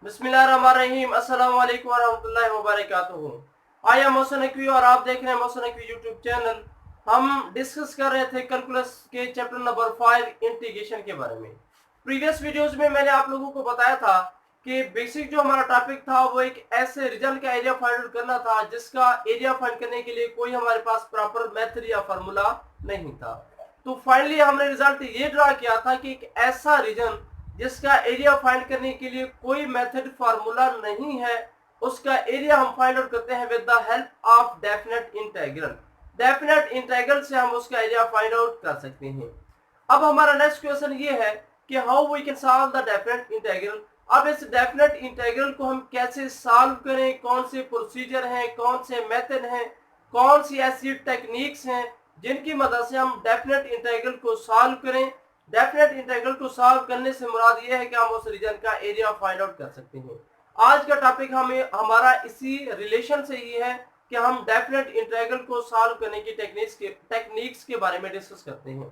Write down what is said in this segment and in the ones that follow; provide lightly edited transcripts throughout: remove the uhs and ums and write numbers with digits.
बिस्मिल्लाहिर्रहमानिर्रहीम। अस्सलाम वालेकुम वरहमतुल्लाहि वबरकातुहू। आई एम मोहसिन नकवी और आप देख रहे हैं मोहसिन नकवी यूट्यूब चैनल। हम डिस्कस कर रहे थे कैलकुलस के चैप्टर नंबर 5 इंटीग्रेशन के बारे में। प्रीवियस वीडियोस में मैंने आप लोगों को बताया था कि बेसिक जो हमारा टॉपिक था वो एक ऐसे रिजल्ट का एरिया फाइंड आउट करना था जिसका एरिया फाइंड करने के लिए कोई हमारे पास प्रॉपर मेथड या फार्मूला नहीं था। तो फाइनली हमने रिजल्ट ये ड्रा किया था कि एक ऐसा रीजन जिसका एरिया फाइंड करने के लिए कोई मेथड फार्मूला नहीं है, उसका एरिया हम फाइंड आउट करते हैं with the help of definite integral. Definite integral से हम उसका एरिया फाइंड आउट कर सकते हैं। अब हमारा नेक्स्ट क्वेश्चन ये है कि how we can solve the definite integral. अब इस डेफिनेट इंटीग्रल को हम कैसे सॉल्व करें, कौन से प्रोसीजर हैं, कौन से मेथड हैं, कौन सी ऐसी टेक्निक्स हैं जिनकी मदद से हम डेफिनेट इंटीग्रल को सॉल्व करें। डेफिनेट इंटीग्रल को सॉल्व करने से मुराद ये है कि हम उस रीजन का एरिया फाइंड आउट कर सकते हैं। आज का टॉपिक हमारा इसी रिलेशन से ही है कि हम डेफिनेट इंटीग्रल को सॉल्व करने की टेक्निक्स के बारे में डिस्कस करते हैं।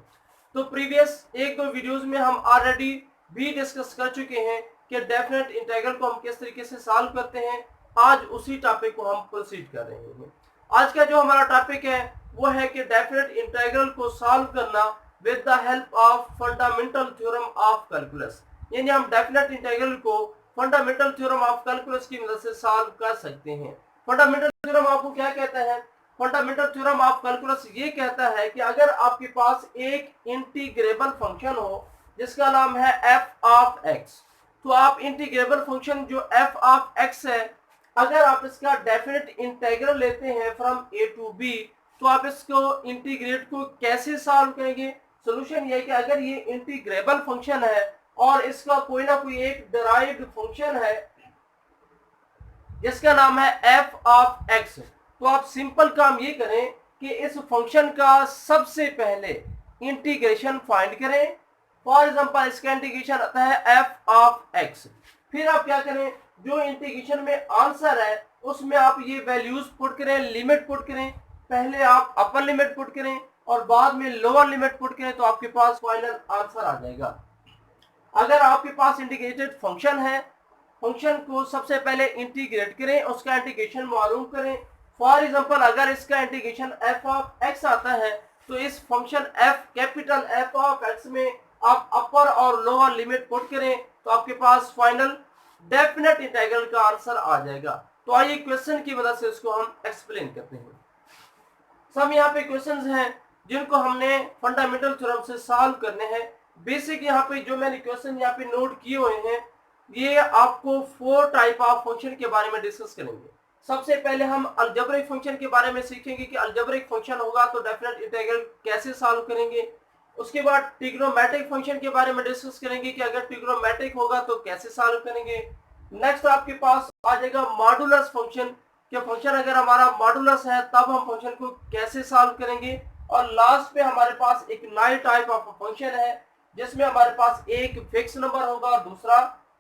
तो प्रीवियस एक दो वीडियोस में हम ऑलरेडी भी डिस्कस कर चुके हैं कि डेफिनेट इंटीग्रल को हम किस तरीके से सॉल्व करते हैं। आज उसी टॉपिक को हम प्रोसीड कर रहे हैं। आज का जो हमारा टॉपिक है वो है कि डेफिनेट इंटीग्रल को सॉल्व करना with the help of fundamental theorem of calculus. यानी हम डेफिनेट इंटीग्रल को फंडामेंटल थ्योरम ऑफ कैलकुलस की मदद से सॉल्व कर सकते हैं। फंडामेंटल थ्योरम आपको क्या कहता है? फंडामेंटल थ्योरम ऑफ कैलकुलस ये कहता है कि अगर आपके पास एक इंटीग्रेबल फंक्शन हो जिसका नाम है f ऑफ x, तो आप इंटीग्रेबल फंक्शन जो f ऑफ x है, अगर आप इसका डेफिनेट इंटीग्रल लेते हैं फ्रॉम a टू b, तो आप इसको इंटीग्रेट को कैसे सॉल्व करेंगे? सॉल्यूशन ये है कि अगर ये इंटीग्रेबल फंक्शन है और इसका कोई ना कोई एक डिराइव्ड फंक्शन है जिसका नाम है f ऑफ x, तो आप सिंपल काम ये करें कि इस फंक्शन का सबसे पहले इंटीग्रेशन फाइंड करें। फॉर एग्जांपल इसका इंटीग्रेशन आता है f ऑफ x। फिर आप क्या करें, जो इंटीग्रेशन में आंसर है उसमें आप ये वैल्यूज पुट करें, लिमिट पुट करें। पहले आप अपर लिमिट पुट करें और बाद में लोअर लिमिट पुट करें, तो आपके पास फाइनल आंसर आ जाएगा। अगर आपके पास इंटीग्रेटेड फंक्शन है, फंक्शन को सबसे पहले इंटीग्रेट करें, उसका इंटीग्रेशन मालूम करें। फॉर एग्जांपल अगर इसका इंटीग्रेशन f ऑफ x आता है, तो इस function f capital f of x में आप अपर और लोअर लिमिट पुट करें, तो आपके पास फाइनल डेफिनेट इंटीग्रल का आंसर आ जाएगा। तो आइए क्वेश्चन की मदद से इसको हम एक्सप्लेन करते हैं। सब यहाँ पे क्वेश्चंस हैं जिनको हमने फंडामेंटल थ्योरम से सॉल्व करने हैं। बेसिक यहाँ पे जो मैंने क्वेश्चन यहाँ पे नोट किए हुए हैं, ये आपको 4 टाइप ऑफ फंक्शन के बारे में डिस्कस करेंगे। सबसे पहले हम अलजेब्रिक फंक्शन के बारे में सीखेंगे कि अलजेब्रिक फंक्शन होगा तो डेफिनेट इंटीग्रल कैसे सॉल्व करेंगे। उसके बाद ट्रिग्नोमेट्रिक फंक्शन के बारे में डिस्कस करेंगे कि अगर ट्रिग्नोमेट्रिक होगा तो कैसे सॉल्व करेंगे। नेक्स्ट आपके पास आ जाएगा मॉडुलस फंक्शन, कि फंक्शन अगर हमारा मॉडुलस है तब हम फंक्शन को कैसे सॉल्व करेंगे। और लास्ट पे हमारे पास एक नई टाइप ऑफ फंक्शन है जिसमें हमारे पास एक फिक्स नंबर होगा और दूसरा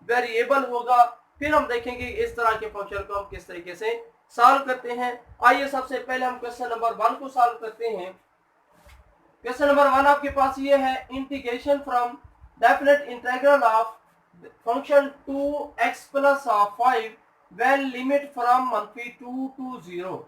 वेरिएबल होगा। फिर हम देखेंगे इस तरह के फंक्शन को हम किस तरीके से सॉल्व करते हैं। आइए सबसे पहले हम क्वेश्चन नंबर 1 को सॉल्व करते हैं। क्वेश्चन नंबर 1 आपके पास ये है, integration from definite integral of function 2x plus 5 when limit from -2 to 0।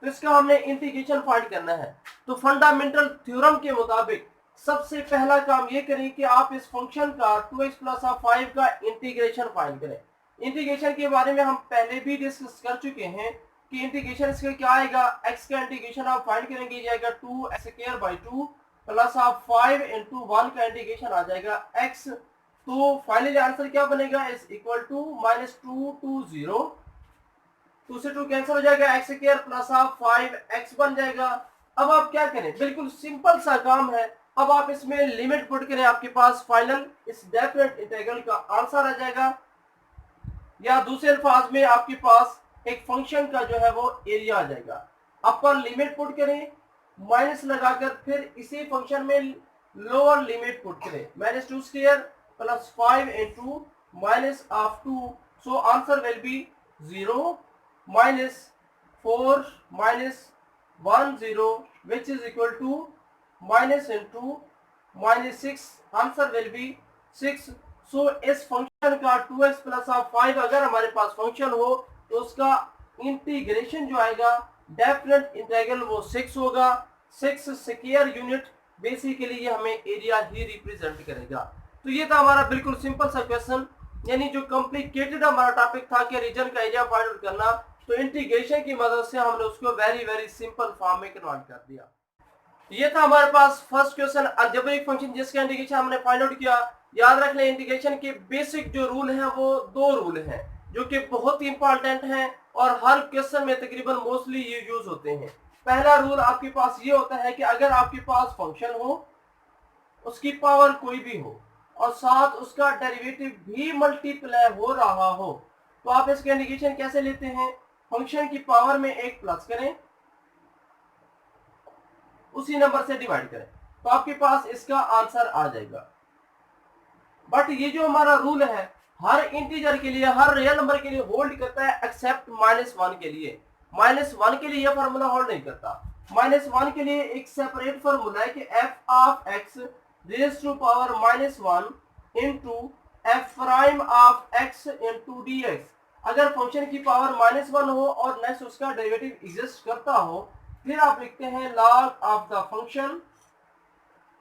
तो इसका हमने इंटीग्रेशन फाइंड करना है। तो फंडामेंटल थ्योरम के मुताबिक सबसे पहला काम ये करें कि आप इस फंक्शन का 2x प्लस 5 का इंटीग्रेशन फाइंड करें। इंटीग्रेशन के बारे में हम पहले भी डिस्कस कर चुके हैं कि इंटीग्रेशन इसका क्या आएगा। x का इंटीग्रेशन आप फाइंड करेंगे, ये आएगा 2x² प्लस 5 into 1 का इंटीग्रेशन आ जाएगा x। तो फाइनली आंसर क्या बनेगा, इज इक्वल टू -2 टू 0। 2 से 2 कैंसिल हो जाएगा, x² प्लस 5x बन जाएगा। अब आप क्या करें, बिल्कुल सिंपल सा काम है। अब आप इसमें लिमिट पुट करें, आपके पास फाइनल इस डेफिनेट इंटीग्रल का आंसर आ जाएगा। या दूसरे अल्फाज में आपके पास एक फंक्शन का जो है वो एरिया आ जाएगा। अपर लिमिट पुट करें, माइनस लगाकर फिर इसी फंक्शन में लोअर लिमिट पुट करें, -2² plus 5 into -2। So answer will be 0 -4 -1 0 which is equal to -6। Answer will be 6। सो इस फंक्शन का 2x प्लस ऑफ 5 अगर हमारे पास फंक्शन हो तो उसका इंटीग्रेशन जो आएगा डेफिनेट इंटीग्रल वो 6 होगा। 6 स्क्वायर यूनिट बेसिकली ये हमें एरिया ही रिप्रेजेंट करेगा। तो ये था हमारा बिल्कुल सिंपल सा क्वेश्चन, यानी जो कॉम्प्लिकेटेड हमारा टॉपिक था कि रीजन का एरिया फाइंड आउट करना, तो इंटीग्रेशन की मदद से हमने उसको वेरी वेरी सिंपल फॉर्म में कन्वर्ट कर दिया। ये था हमारे पास फर्स्ट क्वेश्चन, अलजेब्रिक फंक्शन जिसका इंटीग्रेशन हमने फाइंड आउट किया। याद रख लें इंटीग्रेशन के बेसिक जो रूल हैं वो 2 रूल हैं जो कि बहुत ही इंपॉर्टेंट हैं और हर क्वेश्चन में तकरीबन मोस्टली ये यूज होते हैं। पहला रूल आपके पास ये होता है कि अगर आपके पास फंक्शन हो, उसकी पावर कोई भी हो और साथ उसका डेरिवेटिव भी मल्टीप्लाई हो रहा हो, तो आप इसका इंटीग्रेशन कैसे लेते हैं? फंक्शन की पावर में 1 प्लस करें, उसी नंबर से डिवाइड करें, तो आपके पास इसका आंसर आ जाएगा। बट ये जो हमारा रूल है हर इंटीजर के लिए, हर रियल नंबर के लिए होल्ड करता है एक्सेप्ट -1 के लिए। -1 के लिए यह फार्मूला होल्ड नहीं करता। -1 के लिए एक सेपरेट फार्मूला है कि f of x raise to power -1 into f prime of x into dx। अगर फंक्शन की पावर -1 हो और नेक्स्ट उसका डेरिवेटिव एग्जिस्ट करता हो, फिर आप लिखते हैं log ऑफ द फंक्शन,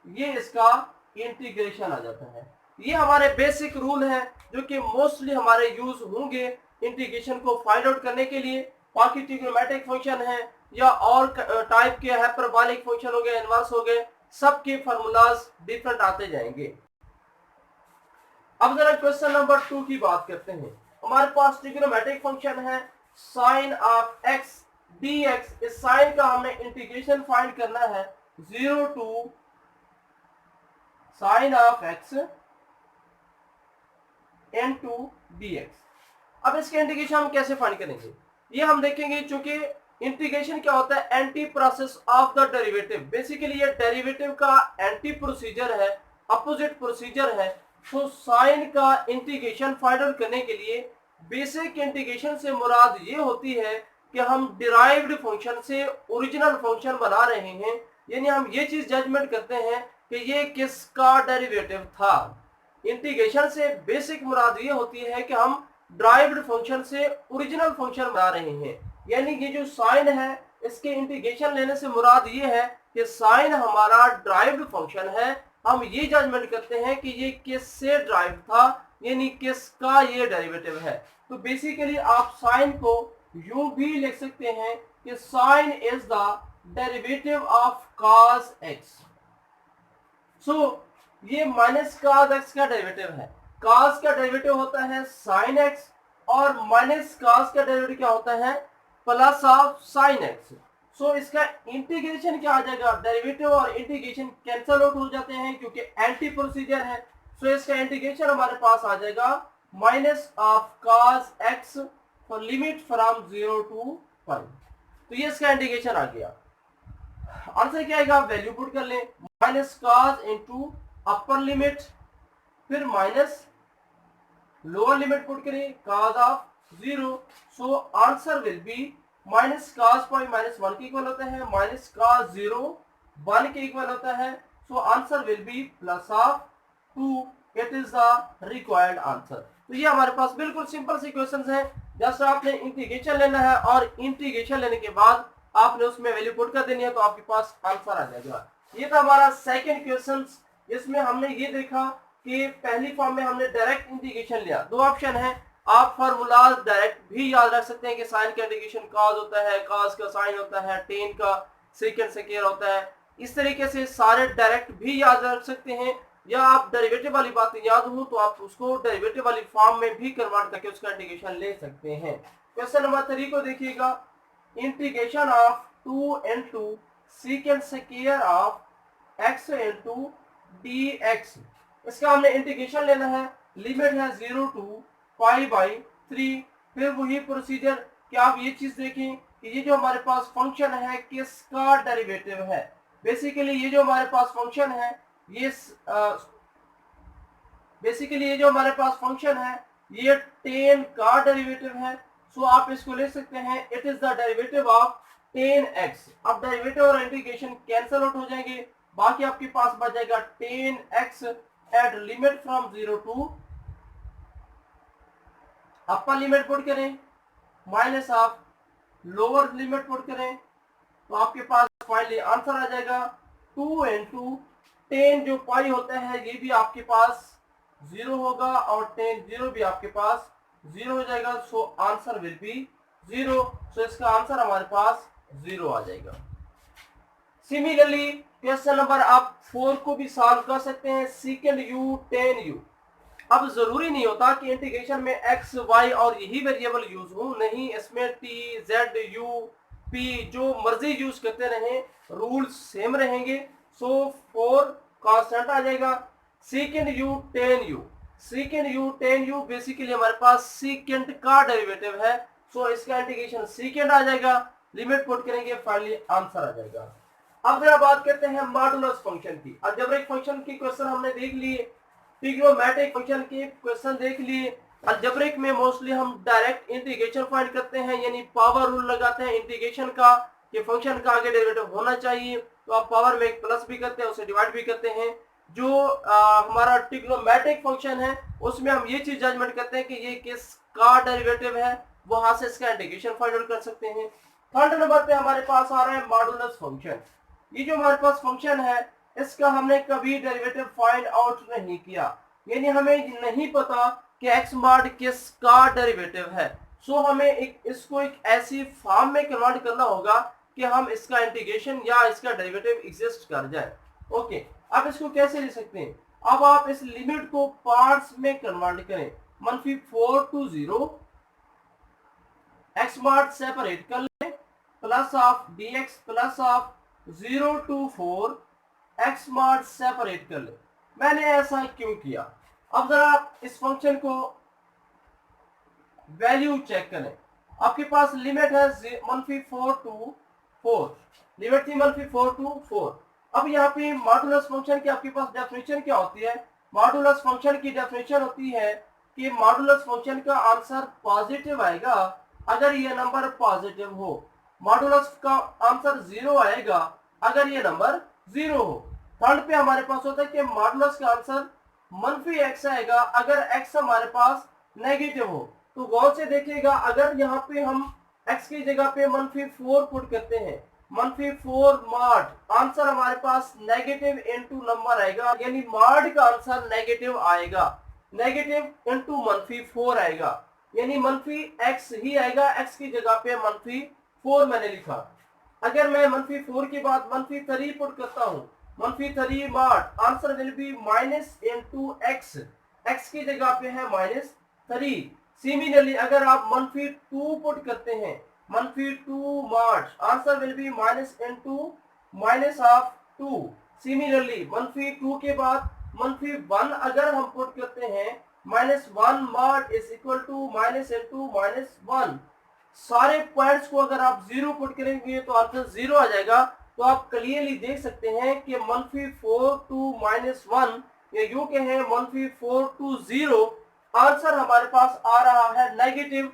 ये इसका इंटीग्रेशन आ जाता है। ये हमारे बेसिक रूल है जो कि मोस्टली हमारे यूज होंगे इंटीग्रेशन को फाइंड आउट करने के लिए। बाकी ट्रिग्नोमेट्रिक फंक्शन है या और टाइप के हाइपरबोलिक फंक्शन हो गए, इनवर्स हो गए, सबके फार्मूलाज डिफरेंट आते जाएंगे। अब जरा क्वेश्चन नंबर 2 की बात करते हैं। हमारे पास ट्रिग्नोमेट्रिक फंक्शन है साइन ऑफ x dx। इस साइन का हमें इंटीग्रेशन फाइंड करना है 0 to sine of x into dx। अब इसके इंटीग्रेशन हम कैसे फाइंड करेंगे ये हम देखेंगे। चूंकि इंटीग्रेशन क्या होता है? Anti process of the derivative. Basically ये डेरिवेटिव का एंटी प्रोसीजर है, अपोजिट प्रोसीजर है। तो साइन का इंटीग्रेशन फाइंड आउट करने के लिए बेसिक इंटीग्रेशन से मुराद ये होती है कि हम डिराइव्ड फंक्शन से ओरिजिनल फंक्शन बना रहे हैं, यानी हम ये चीज जजमेंट करते हैं कि ये किसका डेरिवेटिव था। इंटीग्रेशन से बेसिक मुराद ये होती है कि हम ड्राइव्ड फंक्शन से ओरिजिनल फंक्शन बना रहे हैं, यानी ये जो साइन है इसके इंटीग्रेशन लेने से मुराद ये है कि साइन हमारा ड्राइव्ड फंक्शन है। हम ये जजमेंट करते हैं कि ये किससे ड्राइव था, यानी किसका ये डेरिवेटिव है। तो बेसिकली आप साइन को यूं भी लिख सकते हैं कि sine is the derivative of cos x। So ये माइनस cos x का डेरिवेटिव है। cos का डेरिवेटिव होता है sin x और माइनस cos का डेरिवेटिव क्या होता है? Plus of sin x। So इसका इंटीग्रेशन क्या आ जाएगा? डेरिवेटिव और इंटीग्रेशन कैंसिल आउट हो जाते हैं क्योंकि एंटी प्रोसीजर है। सो इसका इंटीग्रेशन हमारे पास आ जाएगा minus of cos x for limit from 0 to 5। तो ये इसका इंटीग्रेशन आ गया। आंसर क्या आएगा? वैल्यू पुट कर लें, minus cos into upper limit, फिर माइनस लोअर लिमिट पुट करें cos of 0। So answer will be minus cos point -1 के इक्वल होता है, माइनस cos 0 1 के इक्वल होता है। So answer will be plus of 2। It is the required answer. तो ये हमारे पास बिल्कुल सिंपल सी क्वेश्चंस हैं। जस्ट आपने इंटीग्रेशन लेना है और इंटीग्रेशन लेने के बाद आपने उसमें वैल्यू पुट कर देनी है, तो आपके पास आंसर आ जाएगा। ये था हमारा सेकंड क्वेश्चन। इसमें हमने ये देखा कि पहली फॉर्म में हमने डायरेक्ट इंटीग्रेशन लिया। 2 ऑप्शन है, आप फार्मूलाज डायरेक्ट भी याद रख सकते हैं कि साइन का इंटीग्रेशन cos होता है, cos का साइन होता है, tan का सेकंड स्क्वायर होता है। इस तरीके से सारे डायरेक्ट भी याद रख सकते हैं, या आप डेरिवेटिव वाली बातें याद हो तो आप उसको डेरिवेटिव वाली फॉर्म में भी कन्वर्ट करके उसका इंटीग्रेशन ले सकते हैं। क्वेश्चन नंबर 3 को देखिएगा। Integration of 2 into secant square of x into dx। इसका हमने इंटीग्रेशन लेना है, लिमिट है 0 टू पाई बाई 3। फिर वही प्रोसीजर कि आप ये चीज देखें कि ये जो हमारे पास फंक्शन है किसका डेरिवेटिव है। बेसिकली ये जो हमारे पास फंक्शन है ये ये tan का डेरिवेटिव है। सो आप इसको ले सकते हैं, it is the derivative of tan x। अब डेरिवेटिव और इंटीग्रेशन कैंसिल आउट हो जाएंगे, बाकी आपके पास बच जाएगा tan x at limit from 0 to upper limit put करें minus of lower limit put करें तो आपके पास फाइनली आंसर आ जाएगा 2 इंटू 10 जो पाई होता है ये भी आपके पास 0 होगा और 10 0 भी आपके पास 0 हो जाएगा। So answer will be 0। सो इसका आंसर हमारे पास 0 आ जाएगा। सिमिलरली क्वेश्चन नंबर आप 4 को भी सॉल्व कर सकते हैं। Second u 10u। अब जरूरी नहीं होता कि इंटीग्रेशन में x y और यही वेरिएबल यूज हो, नहीं, इसमें t z u p जो मर्जी यूज करते रहें, रूल्स सेम रहेंगे। सो 4 कांस्टेंट आ जाएगा। Second u 10u, second u 10u basically हमारे पास सेकंड का डेरिवेटिव है। सो इसका इंटीग्रेशन सेकंड आ जाएगा। लिमिट पुट करेंगे, फाइनली आंसर आ जाएगा। अब जरा बात करते हैं मॉडुलस फंक्शन की। अलजेब्रिक फंक्शन की क्वेश्चन हमने देख लिए, ट्रिग्नोमेट्रिक फंक्शन के क्वेश्चन देख लिए। अलजेब्रिक में मोस्टली हम डायरेक्ट इंटीग्रेशन फाइंड करते हैं, यानी पावर रूल लगाते हैं इंटीग्रेशन का कि फंक्शन का आगे डेरिवेटिव होना चाहिए। तो आप पावर में एक प्लस भी करते हैं, उसे डिवाइड भी करते हैं। जो हमारा ट्रिग्नोमेट्रिक फंक्शन है उसमें हम ये चीज जजमेंट करते हैं कि ये किसका डेरिवेटिव है, वहां से इसका इंटीग्रेशन फाइंड आउट कर सकते हैं। थर्ड नंबर पे हमारे पास आ रहा है मॉडुलस फंक्शन। ये जो हमारे पास फंक्शन है इसका हमने कभी डेरिवेटिव फाइंड आउट नहीं किया, यानी हमें नहीं पता कि x मॉड किसका डेरिवेटिव है। सो हमें इसको एक ऐसी फॉर्म में कन्वर्ट करना होगा कि हम इसका इंटीग्रेशन या इसका डेरिवेटिव एग्जिस्ट कर जाए। ओके, अब इसको कैसे ले सकते हैं? अब आप इस लिमिट को पार्ट्स में कन्वर्ट करें। -4 to 0 x मॉड सेपरेट कर लें, plus of dx plus of 0 to 4 x mod separate कर ले। मैंने ऐसा क्यों किया? अब जरा इस फंक्शन को वैल्यू चेक करें। आपके पास लिमिट है -4 to 4, लिमिट थी -4 to 4। अब यहाँ पे मॉडुलस फंक्शन की आपके पास डेफिनेशन क्या होती है? मॉडुलस फंक्शन की डेफिनेशन होती है कि मॉडुलस फंक्शन का आंसर पॉजिटिव आएगा अगर ये नंबर पॉजिटिव हो। मॉडुलस का आंसर 0 आएगा अगर ये नंबर 0 हो। थर्ड पे हमारे पास होता है कि मॉडुलस का आंसर -x आएगा अगर x हमारे पास नेगेटिव हो। तो गौर से देखिएगा, अगर यहाँ पे हम x की जगह पे -4 पुट करते हैं, -4 मॉड, आंसर हमारे पास नेगेटिव इनटू नंबर आएगा, यानी मॉड का आंसर नेगेटिव आएगा। नेगेटिव इनटू -4 आएगा, यानी -x ही आएगा। x की जगह पे -4 मैंने लिखा। अगर मैं -4 के बाद -3 पुट करता हूँ, -3 mod, answer will be -x, x की जगह पे है -3। सिमिलरली अगर आप -2 पुट करते हैं, -2 mod, answer will be -2। Similarly -2 के बाद -1 अगर हम पुट करते हैं, -1 मॉड इज इक्वल टू -1। सारे पॉइंट्स को अगर आप 0 पुट करेंगे तो आंसर 0 आ जाएगा। तो आप क्लियरली देख सकते हैं कि -4 to -1 ये यूं के हैं, -4 to 0, आंसर हमारे पास आ रहा है नेगेटिव।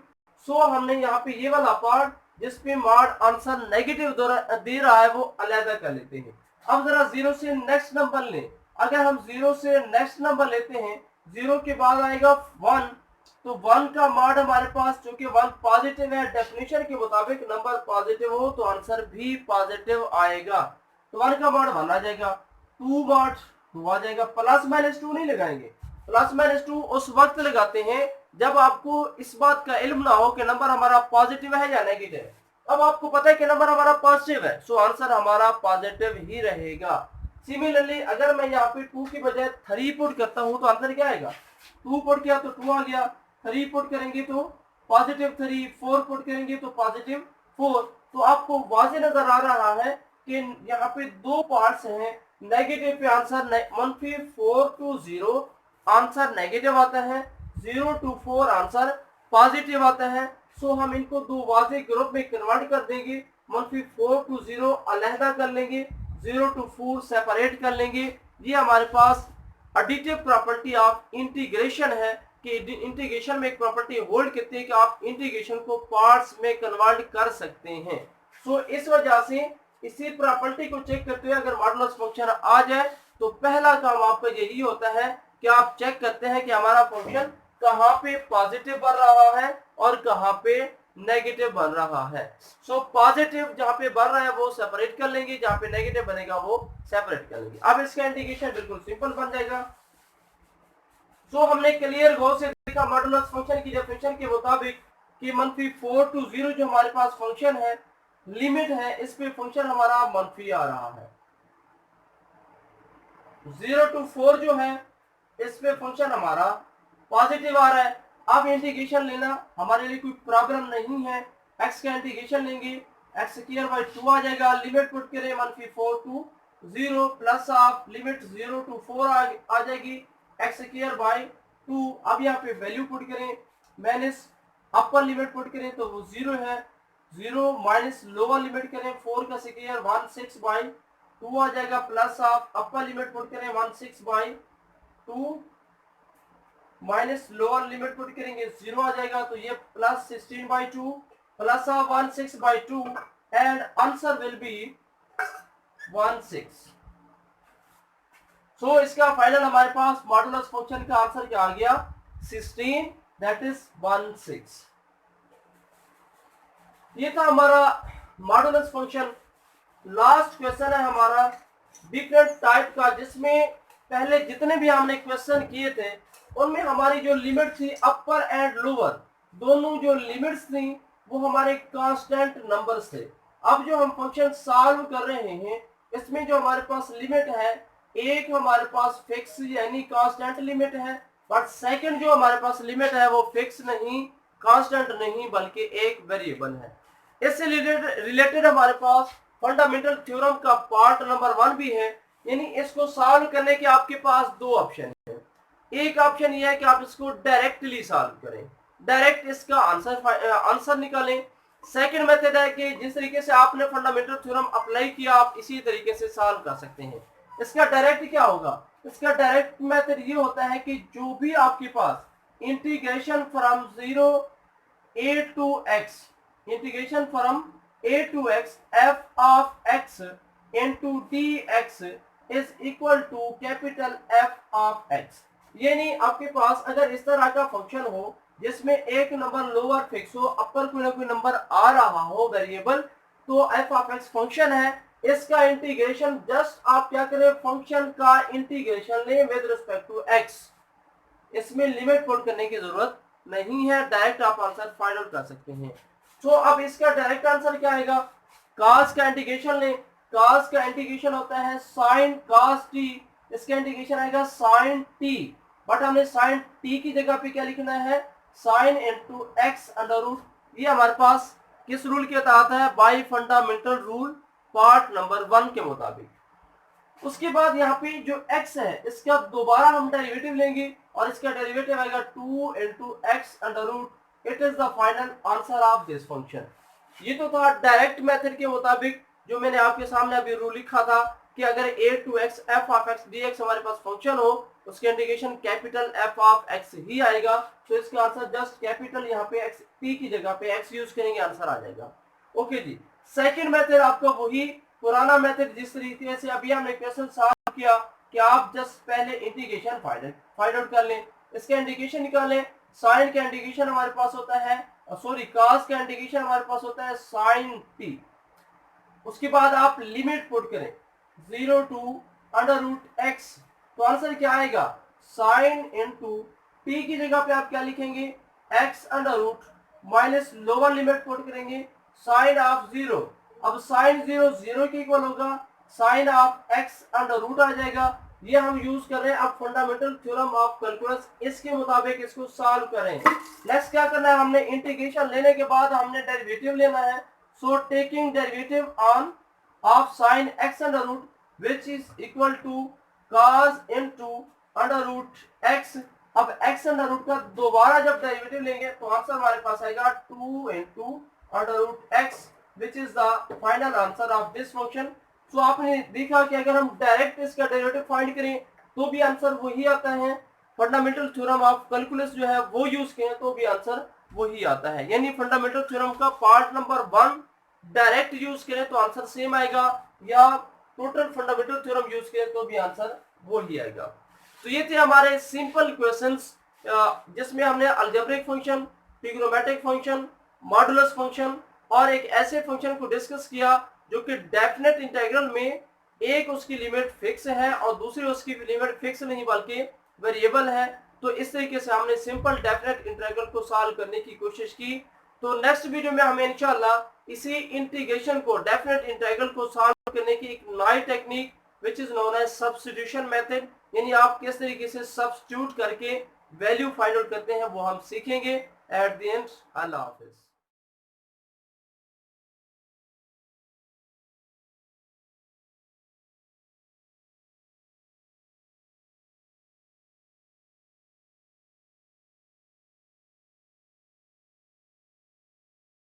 सो हमने यहाँ पे ये वाला पार्ट जिसपे मॉड आंसर नेगेटिव दे रहा है वो अलग कर लेते हैं। अब जरा 0 से नेक्स्ट नंबर लें। अगर हम 0 से नेक्स्ट नंबर लेते हैं, 0 के बाद आएगा 1, तो 1 का मॉड हमारे पास, चूंकि 1 पॉजिटिव है, डेफिनेशन के मुताबिक नंबर पॉजिटिव हो तो आंसर भी पॉजिटिव आएगा। तो 1 का मॉड 1 आ जाएगा, 2 मॉड 2 आ जाएगा। +-2 नहीं लगाएंगे, +-2 उस वक्त लगाते हैं जब आपको इस बात का इल्म ना हो कि नंबर हमारा पॉजिटिव है या नेगेटिव है। अब आपको पता है कि नंबर हमारा पॉजिटिव है, सो आंसर हमारा पॉजिटिव ही रहेगा। सिमिलरली अगर मैं यहाँ पे 2 की बजाय 3 पुट करता हूँ तो आंसर क्या आएगा? 2 पुट किया तो 2 आ गया, 3 पुट करेंगे तो +3, 4 पुट करेंगे तो +4। तो आपको वाज़ेह नजर आ रहा है कि यहाँ पे 2 पार्ट्स हैं। नेगेटिव पे आंसर -4 to 0 आंसर नेगेटिव आता है, 0 to 4 आंसर पॉजिटिव आता है। सो हम इनको 2 वाज़ेह ग्रुप में कन्वर्ट कर देंगे। -4 to 0 अलहदा कर लेंगे, 0 to 4 सेपरेट कर लेंगे। ये हमारे पास एडिटिव प्रॉपर्टी ऑफ इंटीग्रेशन है कि इंटीग्रेशन में एक प्रॉपर्टी होल्ड करती है कि आप इंटीग्रेशन को पार्ट्स में कन्वर्ट कर सकते हैं। सो इस वजह से इसी प्रॉपर्टी को चेक करते हुए अगर मॉडुलस फंक्शन आ जाए तो पहला काम आपका यही होता है कि आप चेक करते हैं कि हमारा फंक्शन कहां पे पॉजिटिव बन रहा है और कहां पे नेगेटिव बन रहा है। सो पॉजिटिव जहां पे बन रहा है वो सेपरेट कर लेंगे, जहां पे नेगेटिव बनेगा वो सेपरेट कर लेंगे। अब इसका इंटीग्रेशन बिल्कुल सिंपल बन जाएगा। सो हमने क्लियर गौर से देखा मॉडुलस फंक्शन की डेफिनेशन के मुताबिक कि -4 to 0 जो हमारे पास फंक्शन है, लिमिट है, इस पे फंक्शन हमारा मनफी आ रहा है। 0 to 4 जो है इस पे फंक्शन हमारा पॉजिटिव आ रहा है। अब इंटीग्रेशन लेना हमारे लिए कोई प्रॉब्लम नहीं है। x का इंटीग्रेशन लेंगे, x² आ जाएगा, लिमिट पुट करें -4 to 0 plus of limit 0 to 4 आ जाएगी x²/2। अब यहाँ पे वैल्यू पुट करें, माइनस अपर लिमिट पुट करें तो वो 0 है, 0 माइनस लोअर लिमिट करें 4 का स्क्वायर 16/2 आ जाएगा, plus of upper limit put करें 16/2 माइनस लोअर लिमिट पुट करेंगे 0 आ जाएगा, तो ये plus 16/2 plus of 16/2 and answer will be 16। सो इसका फाइनल हमारे पास मॉडुलस फंक्शन का आंसर क्या आ गया 16, दैट इज 16। ये था हमारा मॉडुलस फंक्शन। लास्ट क्वेश्चन है हमारा डिफरेंट टाइप का, जिसमें पहले जितने भी हमने क्वेश्चन किए थे उनमें हमारी जो लिमिट थी अपर एंड लोअर दोनों जो लिमिट्स थी वो हमारे कांस्टेंट नंबर्स थे। अब जो हम फंक्शन सॉल्व कर रहे हैं इसमें जो हमारे पास लिमिट है, एक हमारे पास फिक्स यानी कांस्टेंट लिमिट है, बट सेकंड जो हमारे पास लिमिट है वो फिक्स नहीं, कांस्टेंट नहीं, बल्कि एक वेरिएबल है। इससे रिलेटेड हमारे पास फंडामेंटल थ्योरम का पार्ट नंबर 1 भी है। यानी इसको सॉल्व करने के आपके पास दो ऑप्शन है। एक ऑप्शन ये है कि आप इसको डायरेक्टली सॉल्व करें, डायरेक्ट इसका आंसर निकालें। सेकंड मेथड है कि जिस तरीके से आपने फंडामेंटल थ्योरम अप्लाई किया आप इसी तरीके से सॉल्व कर सकते हैं। इसका डायरेक्ट क्या होगा, इसका डायरेक्ट मेथड ये होता है कि जो भी आपके पास integration from 0 a to x, integration from a to x f of x into dx is equal to capital F of x। यानी आपके पास अगर इस तरह का फंक्शन हो जिसमें एक नंबर लोअर फिक्स हो, अपर कोई ना कोई नंबर आ रहा हो वेरिएबल, तो f of x फंक्शन है, इसका इंटीग्रेशन जस्ट आप क्या करें फंक्शन का इंटीग्रेशन लें विद रिस्पेक्ट टू x। इसमें लिमिट पुट करने की जरूरत नहीं है, डायरेक्ट आप आंसर फाइंड आउट कर सकते हैं। तो अब इसका डायरेक्ट आंसर क्या आएगा, cos का इंटीग्रेशन लें, cos का इंटीग्रेशन होता है sin cos t, इसका इंटीग्रेशन आएगा sin t, बट हमने sin t की जगह पे क्या लिखना है sin into x under root. ये हमारे पास किस रूल के तहत है, by fundamental rule part number 1 के मुताबिक। उसके बाद यहाँ पे जो x है इसका दोबारा हम डेरिवेटिव लेंगे और इसका डेरिवेटिव आएगा 2 into x under root. It is the final answer of this function. ये तो था डायरेक्ट मेथड के मुताबिक जो मैंने आपके सामने अभी रूल लिखा था कि अगर a to x f of x dx हमारे पास फंक्शन हो उसके integration capital f of x ही आएगा, तो इसका आंसर जस्ट कैपिटल यहाँ पे x t की जगह पे x यूज करेंगे, आंसर आ जाएगा। ओके जी, सेकंड मेथड आपका वही पुराना मेथड जिस तरीके से अभी हमने क्वेश्चन सॉल्व किया कि आप जस्ट पहले इंटीग्रेशन फाइंड आउट कर लें, इसका इंटीग्रेशन निकालें। साइन का इंटीग्रेशन हमारे पास होता है, सॉरी cos का इंटीग्रेशन हमारे पास होता है sin t। उसके बाद आप लिमिट पुट करें 0 to अंडर रूट x, तो आंसर क्या आएगा sin into t की जगह पे आप क्या लिखेंगे x under root minus lower limit put करेंगे sin ऑफ 0। अब sin 0 0 के इक्वल होगा, sin of x under root आ जाएगा। ये हम यूज कर रहे हैं अब फंडामेंटल थ्योरम ऑफ कैलकुलस, इसके मुताबिक इसको सॉल्व करें। नेक्स्ट क्या करना है, हमने इंटीग्रेशन लेने के बाद हमने डेरिवेटिव लेना है। So taking derivative on of sin x under root which is equal to cos into under root x। अब x अंडर रूट का दोबारा जब डेरिवेटिव लेंगे तो आंसर हमारे पास आएगा 2 into under root x which is the final answer of this function. तो आपने देखा कि अगर हम डायरेक्ट इसका डेरिवेटिव फाइंड करें तो भी आंसर वही आता है, फंडामेंटल थ्योरम ऑफ कैलकुलस जो है वो यूज करें तो भी आंसर वही आता है। यानी फंडामेंटल थ्योरम का पार्ट नंबर 1 डायरेक्ट यूज करें तो आंसर सेम आएगा, या टोटल फंडामेंटल थ्योरम यूज करें तो भी आंसर वही आएगा। तो ये थे हमारे सिंपल क्वेश्चंस जिसमें हमने algebraic function, trigonometric function, modulus function और एक ऐसे फंक्शन को डिस्कस किया जो कि डेफिनेट इंटीग्रल में एक उसकी लिमिट फिक्स है और दूसरी उसकी लिमिट फिक्स नहीं बल्कि वेरिएबल है। तो इस तरीके से हमने सिंपल डेफिनेट इंटीग्रल को सॉल्व करने की कोशिश की। तो नेक्स्ट वीडियो में हमें इंशाल्लाह इसी इंटीग्रेशन को, डेफिनेट इंटीग्रल को सॉल्व करने की एक नई technique which is known as substitution method, यानी आप किस तरीके से सब्स्टिट्यूट करके वैल्यू फाइंड आउट करते हैं, वो हम सीखेंगे at the end. Allah Hafiz.